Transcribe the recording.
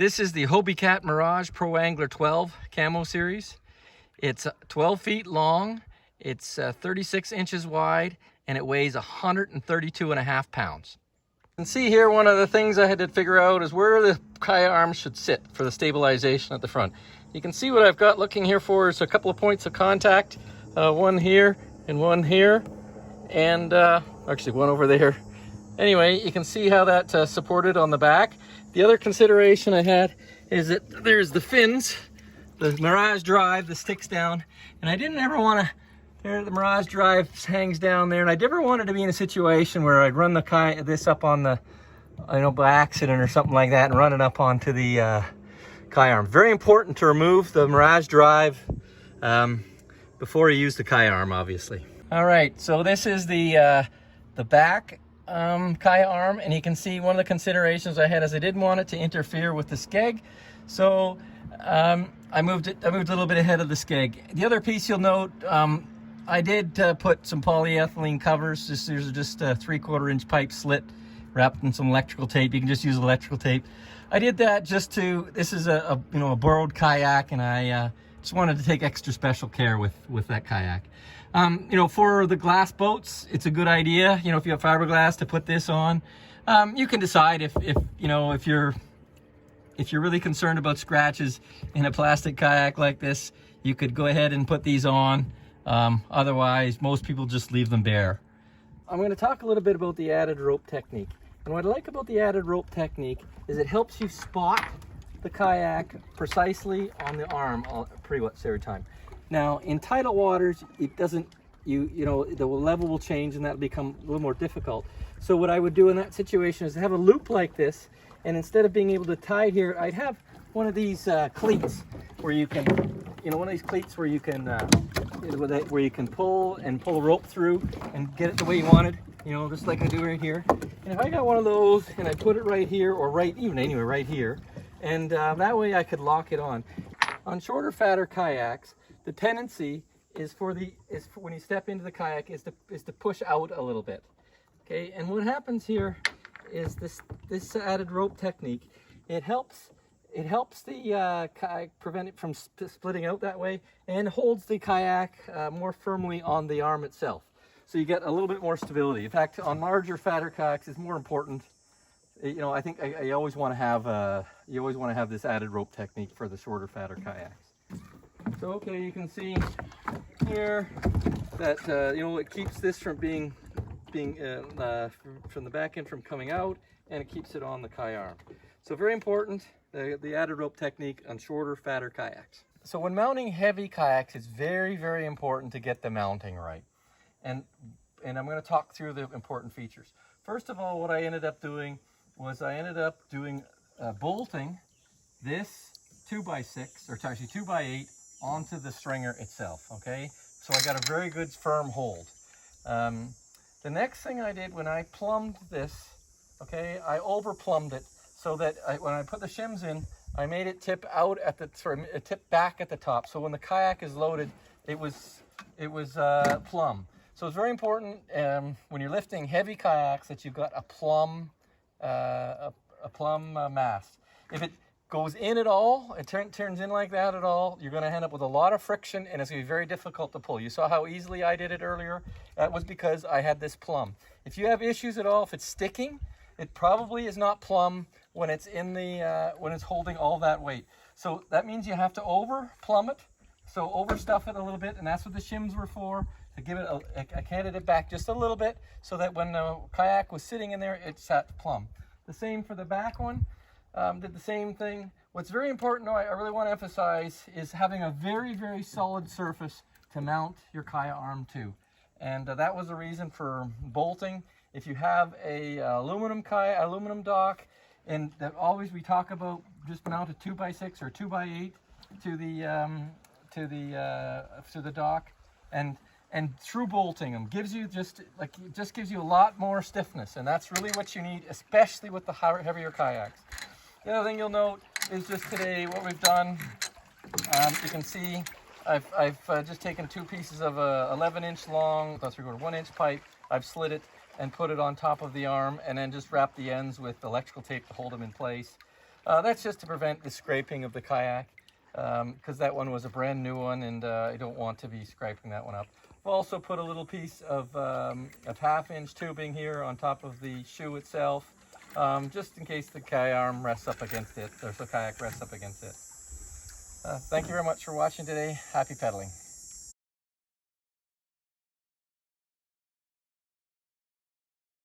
This is the Hobie Mirage ProAngler 12 camo series. It's 12 feet long, it's 36 inches wide, and it weighs 132.5 pounds. You can see here one of the things I had to figure out is where the KayaArm should sit for the stabilization at the front. You can see what I've got looking here for is a couple of points of contact, one here and one here, and actually one over there. Anyway, you can see how that's supported on the back. The other consideration I had is that there's the fins, the Mirage drive that sticks down, and I didn't ever want to, there the Mirage drive hangs down there, and I never wanted to be in a situation where I'd run this up on the, by accident or something like that, and run it up onto the KayaArm. Very important to remove the Mirage drive before you use the KayaArm, obviously. All right, so this is the back KayaArm, and you can see one of the considerations I had is I didn't want it to interfere with the skeg, so I moved a little bit ahead of the skeg. The other piece you'll note, I did put some polyethylene covers. These are just a 3/4 inch pipe slit wrapped in some electrical tape. You can just use electrical tape. I did that just to, this is a borrowed kayak, and I just wanted to take extra special care with that kayak. For the glass boats, it's a good idea, if you have fiberglass, to put this on. You can decide if you're really concerned about scratches in a plastic kayak like this, you could go ahead and put these on. Otherwise, most people just leave them bare. I'm going to talk a little bit about the added rope technique. And what I like about the added rope technique is it helps you spot the kayak precisely on the arm pretty much every time. Now, in tidal waters, it doesn't, the level will change and that'll become a little more difficult. So what I would do in that situation is have a loop like this, and instead of being able to tie here, I'd have one of these cleats where you can, where you can pull a rope through and get it the way you wanted, just like I do right here. And if I got one of those and I put it right here, or right here, and that way I could lock it on. On shorter, fatter kayaks, the tendency is for when you step into the kayak is to push out a little bit. Okay, and what happens here is this added rope technique. It helps the kayak prevent it from splitting out that way, and holds the kayak more firmly on the arm itself. So you get a little bit more stability. In fact, on larger, fatter kayaks, it's more important. I think I always want to have this added rope technique for the shorter, fatter kayaks. So okay, you can see here that it keeps this from being from the back end from coming out, and it keeps it on the KayaArm. So very important, the added rope technique on shorter, fatter kayaks. So when mounting heavy kayaks, it's very, very important to get the mounting right. And I'm going to talk through the important features. First of all, what I ended up doing was bolting this 2x6, or actually 2x8, onto the stringer itself, okay? So I got a very good firm hold. The next thing I did when I plumbed this, okay, I over plumbed it so that when I put the shims in, I made it tip out at it tipped back at the top. So when the kayak is loaded, it was plumb. So it's very important when you're lifting heavy kayaks that you've got a plumb mast. If it goes in at all, it turns in like that at all, you're going to end up with a lot of friction, and it's going to be very difficult to pull. You saw how easily I did it earlier? That was because I had this plumb. If you have issues at all, if it's sticking, it probably is not plumb when it's when it's holding all that weight. So that means you have to over plumb it, so overstuff it a little bit, and that's what the shims were for, to give it I canted it back just a little bit so that when the kayak was sitting in there, it sat plumb. The same for the back one. Did the same thing. What's very important, though, I really want to emphasize, is having a very, very solid surface to mount your KayaArm to. And that was the reason for bolting. If you have a aluminum dock, and that always we talk about, just mount a 2x6 or 2x8 to the dock, and through bolting them gives you just gives you a lot more stiffness, and that's really what you need, especially with the heavier kayaks. The other thing you'll note is just today what we've done. You can see I've just taken two pieces of a 11-inch long, 1-inch pipe. I've slid it and put it on top of the arm, and then just wrapped the ends with electrical tape to hold them in place. That's just to prevent the scraping of the kayak, because that one was a brand new one, and I don't want to be scraping that one up. I've also put a little piece of 1/2-inch tubing here on top of the shoe itself, just in case the KayaArm rests up against it, or the kayak rests up against it. Thank you very much for watching today. Happy pedaling.